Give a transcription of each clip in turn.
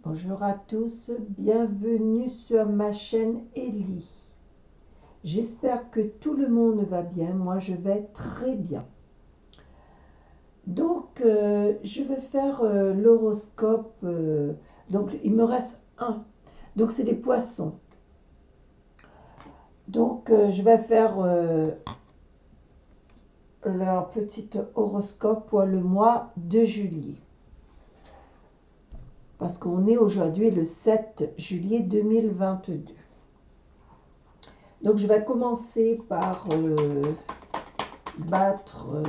Bonjour à tous, bienvenue sur ma chaîne Ellie. J'espère que tout le monde va bien, moi je vais très bien. Donc je vais faire l'horoscope, donc il me reste un, donc c'est les poissons. Donc je vais faire leur petit horoscope pour le mois de juillet. Parce qu'on est aujourd'hui le 7 juillet 2022. Donc je vais commencer par battre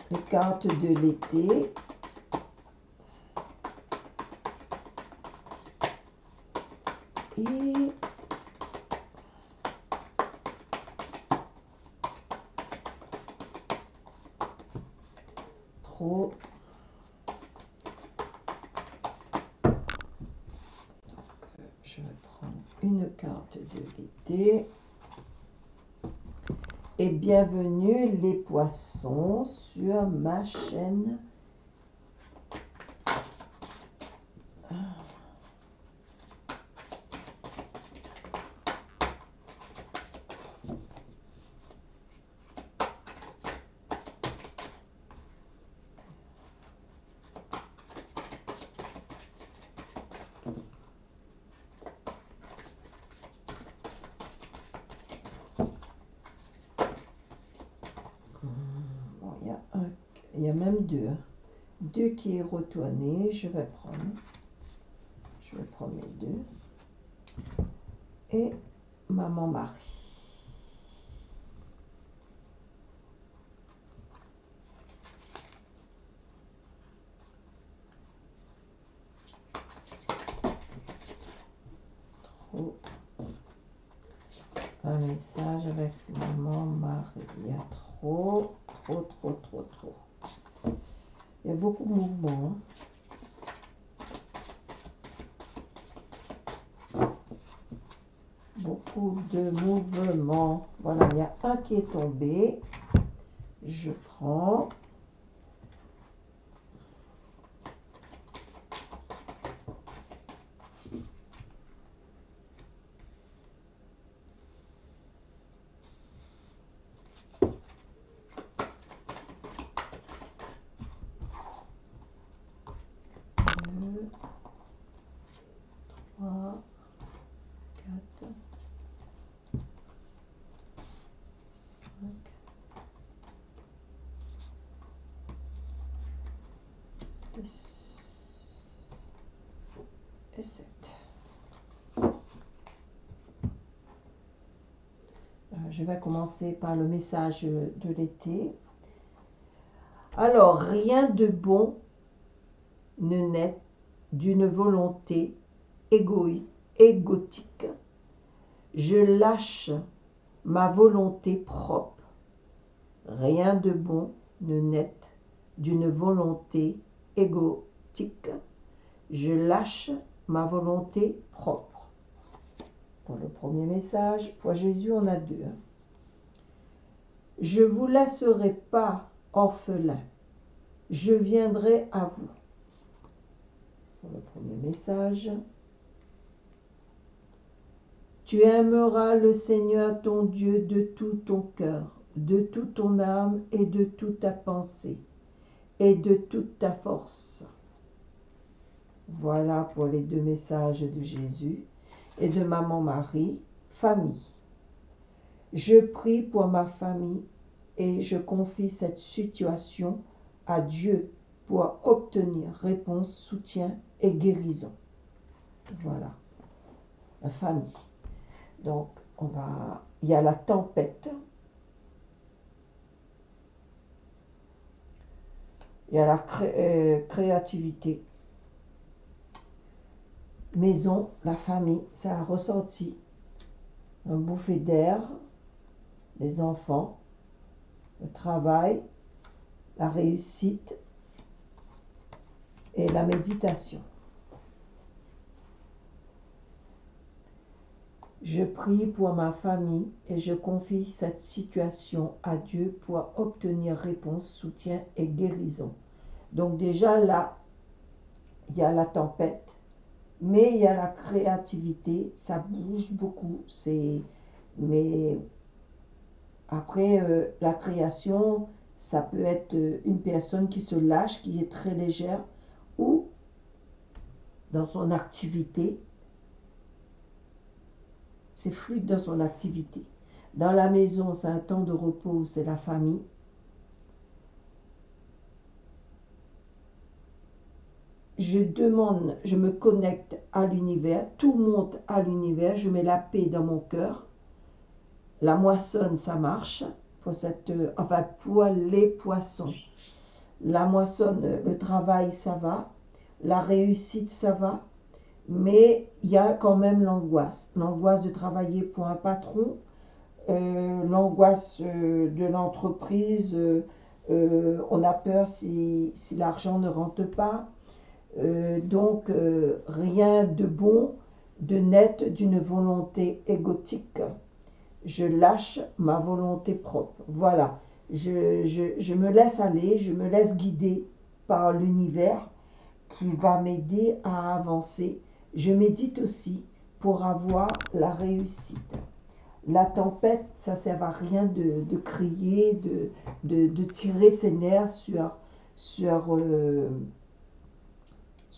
les cartes de l'été. Et trop. Donc, je vais prendre une carte de l'été. Et bienvenue les poissons sur ma chaîne. Bon, il y a même deux. Deux qui est retourné. Je vais prendre les deux. Et maman Marie. Trop. Un message avec maman Marie. Il y a trop. Il y a beaucoup de mouvements. Beaucoup de mouvements. Voilà, il y a un qui est tombé. Je prends. Deux, trois, quatre, cinq, six et sept. Je vais commencer par le message de l'été. Alors, rien de bon ne naît d'une volonté égotique. Je lâche ma volonté propre. Rien de bon ne naît d'une volonté égotique. Je lâche ma volonté propre. Pour le premier message, pour Jésus, on a deux. Je ne vous laisserai pas orphelin. Je viendrai à vous. Pour le premier message. Tu aimeras le Seigneur ton Dieu de tout ton cœur, de toute ton âme et de toute ta pensée et de toute ta force. Voilà pour les deux messages de Jésus et de maman Marie, famille. Je prie pour ma famille et je confie cette situation à Dieu pour obtenir réponse, soutien et guérison. Voilà, la famille. Donc, il y a la tempête. Il y a la créativité. Maison, la famille, ça a ressorti. Un bouffée d'air, les enfants, le travail, la réussite et la méditation. Je prie pour ma famille et je confie cette situation à Dieu pour obtenir réponse, soutien et guérison. Donc déjà là, il y a la tempête, mais il y a la créativité, ça bouge beaucoup. Mais après, la création, ça peut être une personne qui se lâche, qui est très légère, ou dans son activité, c'est fluide dans son activité. Dans la maison, c'est un temps de repos, c'est la famille. Je demande, je me connecte à l'univers, tout monte à l'univers, je mets la paix dans mon cœur. La moissonne, ça marche pour les poissons. La moissonne, le travail, ça va. La réussite, ça va. Mais il y a quand même l'angoisse. L'angoisse de travailler pour un patron, l'angoisse de l'entreprise. On a peur si l'argent ne rentre pas. Donc, rien de bon, de net, d'une volonté égotique. Je lâche ma volonté propre. Voilà, je me laisse aller, je me laisse guider par l'univers qui va m'aider à avancer. Je médite aussi pour avoir la réussite. La tempête, ça ne sert à rien de crier, de tirer ses nerfs sur, sur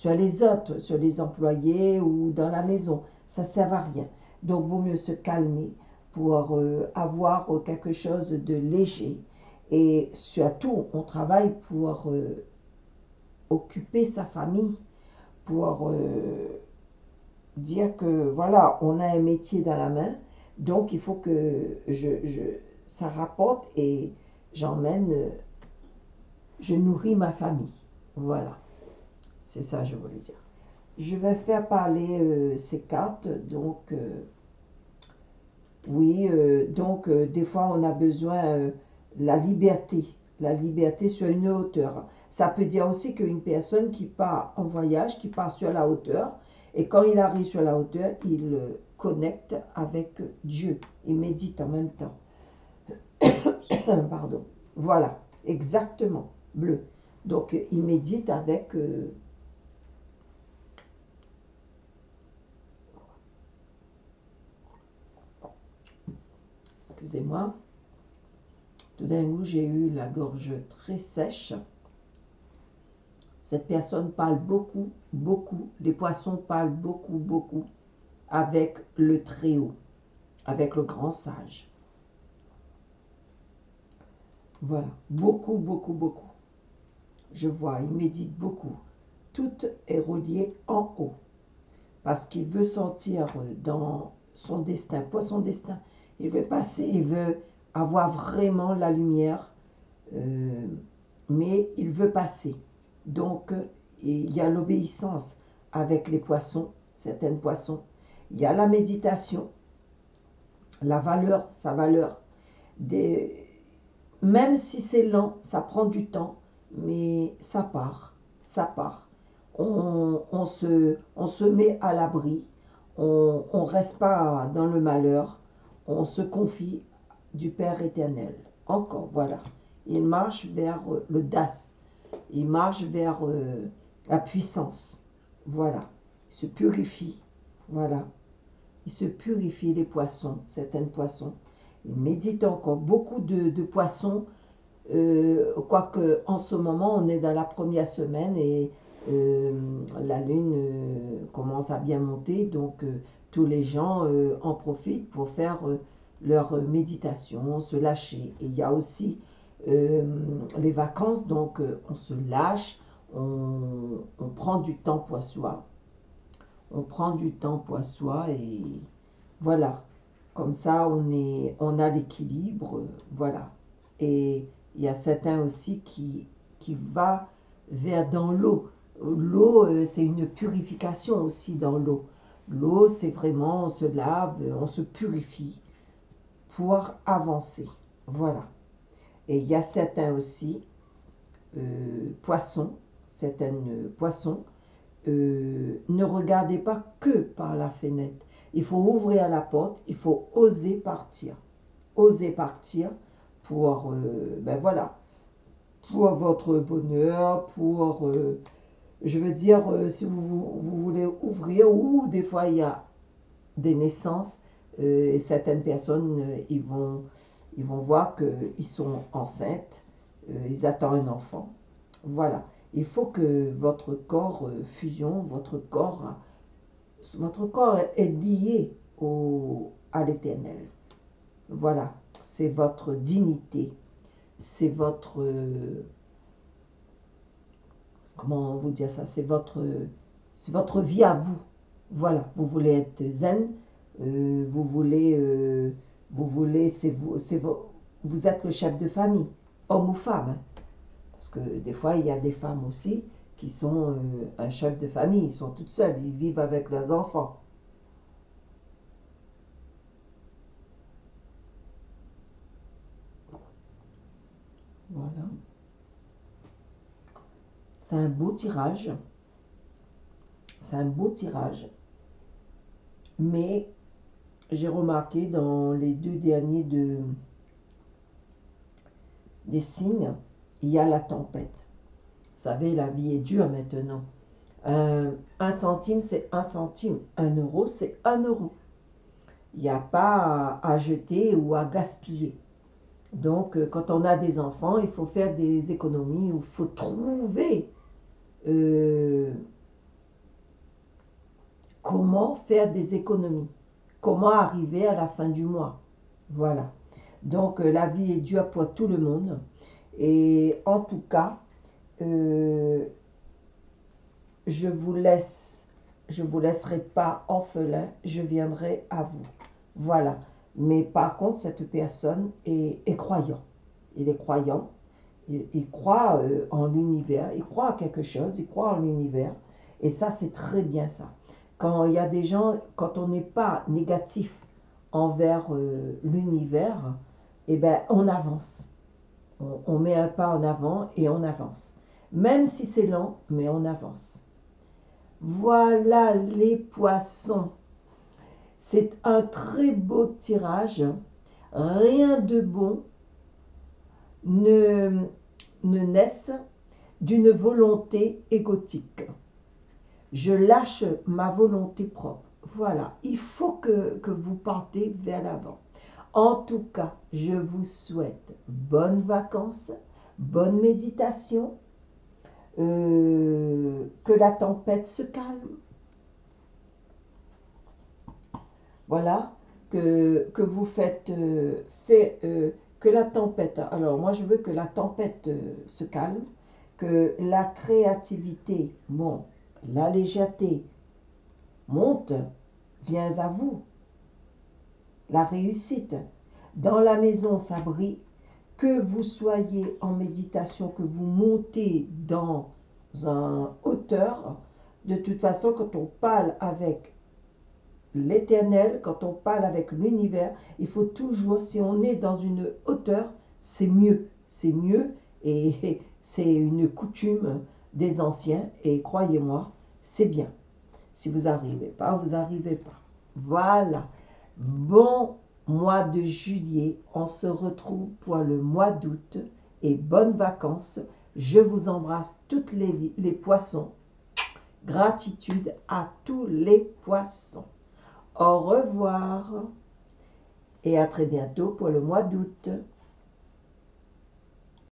les autres, sur les employés ou dans la maison. Ça ne sert à rien. Donc, il vaut mieux se calmer pour avoir quelque chose de léger. Et surtout, on travaille pour occuper sa famille, pour dire que voilà, on a un métier dans la main, donc il faut que ça rapporte et j'emmène, je nourris ma famille. Voilà, c'est ça que je voulais dire. Je vais faire parler ces cartes, donc oui, donc des fois on a besoin de la liberté sur une hauteur. Ça peut dire aussi qu'une personne qui part en voyage, qui part sur la hauteur, et quand il arrive sur la hauteur, il connecte avec Dieu, il médite en même temps. Pardon. Voilà, exactement, bleu. Donc il médite avec excusez-moi, tout d'un coup j'ai eu la gorge très sèche. Cette personne parle beaucoup, beaucoup, les poissons parlent beaucoup, beaucoup avec le Très-Haut, avec le grand sage. Voilà, beaucoup, beaucoup, beaucoup. Je vois, il médite beaucoup. Tout est relié en haut. Parce qu'il veut sortir dans son destin, pas son destin. Il veut passer, il veut avoir vraiment la lumière, mais il veut passer. Donc, il y a l'obéissance avec les poissons, certains poissons. Il y a la méditation, la valeur, sa valeur. Même si c'est lent, ça prend du temps, mais ça part, ça part. On se met à l'abri, on ne reste pas dans le malheur, on se confie du Père éternel. Encore, voilà. Il marche vers le DAS, il marche vers la puissance. Voilà. Il se purifie. Voilà. Il se purifie les poissons, certains poissons. Il médite encore beaucoup de poissons. Quoique en ce moment, on est dans la première semaine et la lune commence à bien monter. Donc, tous les gens en profitent pour faire leur méditation, se lâcher. Et il y a aussi les vacances, donc on se lâche, on prend du temps pour soi. On prend du temps pour soi et voilà. Comme ça, on a l'équilibre, voilà. Et il y a certains aussi qui va vers dans l'eau. L'eau, c'est une purification aussi dans l'eau. L'eau, c'est vraiment, on se lave, on se purifie pour avancer. Voilà. Et il y a certains aussi, poissons, certaines poissons, ne regardez pas que par la fenêtre. Il faut ouvrir la porte, il faut oser partir. Oser partir pour, ben voilà, pour votre bonheur, pour Je veux dire, si vous voulez ouvrir, ou des fois il y a des naissances, et certaines personnes, ils vont voir qu'ils sont enceintes, ils attendent un enfant. Voilà. Il faut que votre corps fusion, votre corps est lié à l'éternel. Voilà. C'est votre dignité. C'est votre... comment vous dire ça? C'est votre vie à vous. Voilà. Vous voulez être zen. Vous voulez, vous êtes le chef de famille, homme ou femme. Hein. Parce que des fois, il y a des femmes aussi qui sont un chef de famille. Ils sont toutes seules. Ils vivent avec leurs enfants. Voilà. C'est un beau tirage. C'est un beau tirage. Mais j'ai remarqué dans les deux derniers des signes, il y a la tempête. Vous savez, la vie est dure maintenant. Un centime, c'est un centime. Un euro, c'est un euro. Il n'y a pas à jeter ou à gaspiller. Donc, quand on a des enfants, il faut faire des économies, il faut trouver comment faire des économies, comment arriver à la fin du mois. Voilà. Donc, la vie est dure pour tout le monde. Et en tout cas, je vous laisserai pas orphelin, je viendrai à vous. Voilà. Mais par contre, cette personne est croyant. Il est croyant. Il croit en l'univers. Il croit à quelque chose. Il croit en l'univers. Et ça, c'est très bien ça. Quand il y a des gens, quand on n'est pas négatif envers l'univers, eh ben, on avance. On met un pas en avant et on avance. Même si c'est lent, mais on avance. Voilà les poissons. C'est un très beau tirage. Rien de bon ne naisse d'une volonté égotique. Je lâche ma volonté propre. Voilà, il faut que vous partez vers l'avant. En tout cas, je vous souhaite bonnes vacances, bonne méditation, que la tempête se calme. Voilà, que vous que la tempête, alors moi je veux que la tempête se calme, que la créativité, bon, la légèreté monte, vient à vous, la réussite. Dans la maison, ça brille, que vous soyez en méditation, que vous montez dans un hauteur. De toute façon, quand on parle avec l'éternel, quand on parle avec l'univers, il faut toujours, si on est dans une hauteur, c'est mieux. C'est mieux et c'est une coutume des anciens et croyez-moi, c'est bien. Si vous n'arrivez pas, vous n'arrivez pas. Voilà. Bon mois de juillet, on se retrouve pour le mois d'août et bonnes vacances. Je vous embrasse toutes les poissons. Gratitude à tous les poissons. Au revoir et à très bientôt pour le mois d'août.